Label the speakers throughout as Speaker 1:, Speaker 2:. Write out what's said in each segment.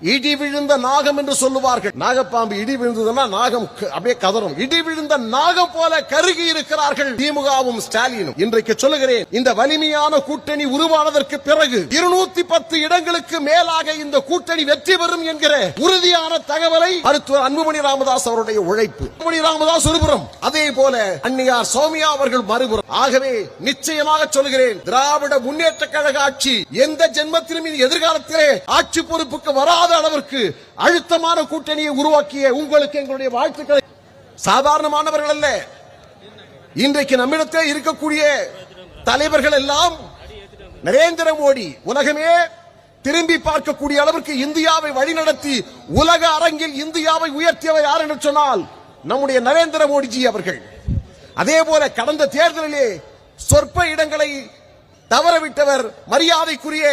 Speaker 1: இடி விழுந்த நாகம் என்று சொல்லுவார்கள். நாகப்பாம்பு இடி விழுந்ததுன்னா நாகம் அப்படியே கதறும். இடி விழுந்த நாகம் போல கருகி இருக்கிறார்கள் திமுகவும் ஸ்டாலினும். இன்றைக்கு சொல்லுகிறேன், இந்த வலிமையான கூட்டணி உருவானதற்கு பிறகு 210 இடங்களுக்கு மேலாக இந்த கூட்டணி வெற்றி பெறும் என்கிற உறுதியான தகவலை மருத்துவர் அன்புமணி ராமதாஸ் அவருடைய உழைப்பு. அன்புமணி ராமதாஸ் ஒருபுறம், அதே போல அன்னியார் சௌமியா அவர்கள் மறுபுறம். ஆகவே நிச்சயமாக சொல்கிறேன், திராவிட முன்னேற்ற கழக ஆட்சி எந்த ஜென்மத்திலும் எதிர்காலத்திலே ஆட்சி பொறுப்புக்கு வராத அளவிற்கு அழுத்தமான கூட்டணியை உருவாக்கிய உங்களுக்கு எங்களுடைய வாழ்த்துக்களை. சாதாரணமானவர்கள் அல்ல, இன்றைக்கு நம்மிடத்தில் இருக்கக்கூடிய தலைவர்கள் எல்லாம் நரேந்திர மோடி உலகமே திரும்பி பார்க்கக்கூடிய அளவிற்கு இந்தியாவை வழிநடத்தி உலக அரங்கில் இந்தியாவை உயர்த்தியவர் யார் என்று சொன்னால் நம்முடைய நரேந்திர மோடிஜி அவர்கள். அதே போல கடந்த தேர்தலிலே சொற்ப இடங்களை தவறவிட்டவர் மரியாதைக்குரிய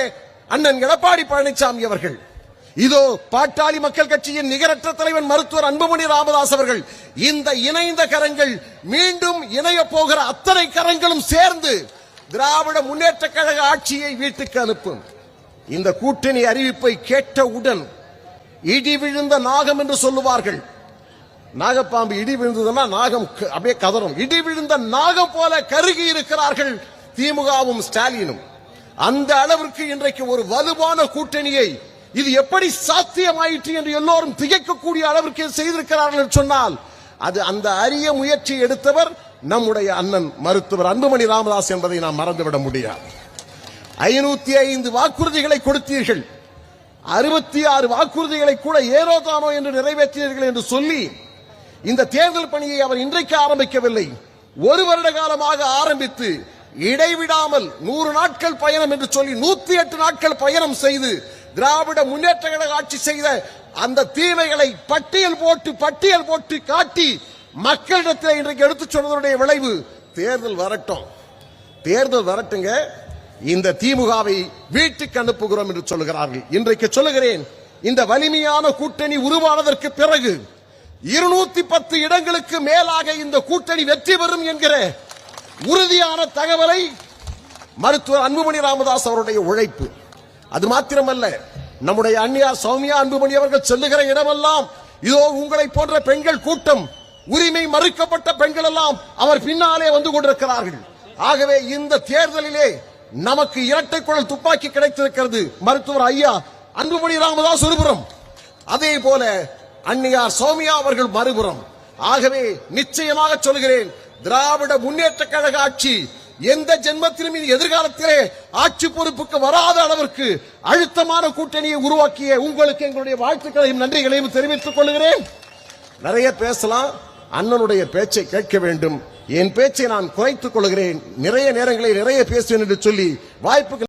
Speaker 1: அண்ணன் எடப்பாடி பழனிசாமி அவர்கள். இதோ பாட்டாளி மக்கள் கட்சியின் நிகரற்ற தலைவன் மருத்துவர் அன்புமணி ராமதாஸ் அவர்கள். இந்த இணைந்த கரங்கள் மீண்டும் இணைய போகிற அத்தனை கரங்களும் சேர்ந்து திராவிட முன்னேற்ற கழக ஆட்சியை வீட்டுக்கு அனுப்பும். இந்த கூட்டணி அறிவிப்பை கேட்டவுடன் இடி விழுந்த நாகம் என்று சொல்லுவார்கள். நாகப்பாம்பு இடி விழுந்ததுன்னா நாகம் அப்படியே கதறும். இடி விழுந்த நாகம் போல கருகி இருக்கிறார்கள் திமுகவும் ஸ்டாலினும். அந்த அளவிற்கு இன்றைக்கு ஒரு வலுவான கூட்டணியை இது எப்படி சாத்தியமாயிற்று என்று எல்லோரும் திகைக்கக்கூடிய அளவிற்கு செய்திருக்கிறார்கள் சொன்னால் அது அந்த அரிய முயற்சியை எடுத்தவர் நம்முடைய அண்ணன் மருத்துவர் அன்புமணி ராமதாஸ் என்பதை நாம் மறந்துவிட முடியாது. 505 வாக்குறுதிகளை கொடுத்தீர்கள், 66 வாக்குறுதிகளை கூட ஏரோதானோ என்று நிறைவேற்றினீர்கள் என்று சொல்லி இந்த தேர்தல் பணியை அவர் இன்றைக்கு ஆரம்பிக்கவில்லை, ஒரு வருட காலமாக ஆரம்பித்து இடைவிடாமல் 100 நாட்கள் பயணம் என்று சொல்லி 108 நாட்கள் பயணம் செய்து திராவிட முன்னேற்ற கழக ஆட்சி செய்த அந்த தீமைகளை பட்டியல் போட்டு காட்டி மக்களிடத்தில் இன்றைக்கு எடுத்துச் சொன்னதனுடைய விளைவு தேர்தல் வரட்டுங்க, இந்த திமுகவை வீட்டுக்கு அனுப்புகிறோம் என்று சொல்லுகிறார்கள். இன்றைக்கு சொல்லுகிறேன், இந்த வலிமையான கூட்டணி உருவானதற்கு பிறகு 210 இடங்களுக்கு மேலாக இந்த கூட்டணி வெற்றி பெறும் என்கிற உறுதியான தகவலை மருத்துவர் அன்புமணி ராமதாஸ் அவருடைய உழைப்பு. அது மாத்திரமல்ல, நம்முடைய அன்னியார் சௌமியா அன்புமணி அவர்கள் செல்லுகிற இடமெல்லாம் இதோ உங்களை போன்ற பெண்கள் கூட்டம், உரிமை மறுக்கப்பட்ட பெண்கள் எல்லாம் அவர் பின்னாலே வந்து கொண்டிருக்கிறார்கள். ஆகவே இந்த தேர்தலிலே நமக்கு இரட்டை குழல் துப்பாக்கி கிடைத்திருக்கிறது. மருத்துவர் ஐயா அன்புமணி ராமதாஸ் ஒருபுறம், அதே போல அன்னியார் சௌமியா அவர்கள் மறுபுறம். ஆகவே நிச்சயமாக சொல்கிறேன், திராவிட முன்னேற்ற கழக ஆட்சி எந்த ஜென்மத்திலும் எதிர்காலத்திலே ஆட்சி பொறுப்புக்கு வராத அளவிற்கு அழுத்தமான கூட்டணியை உருவாக்கிய உங்களுக்கு எங்களுடைய வாழ்த்துக்களையும் நன்றிகளையும் தெரிவித்துக் கொள்கிறேன். நிறைய பேசலாம், அண்ணனுடைய பேச்சை கேட்க வேண்டும். என் பேச்சை நான் குறைத்துக் கொள்கிறேன், நிறைய நேரங்களில் நிறைய பேசுவேன் என்று சொல்லி வாய்ப்புகள்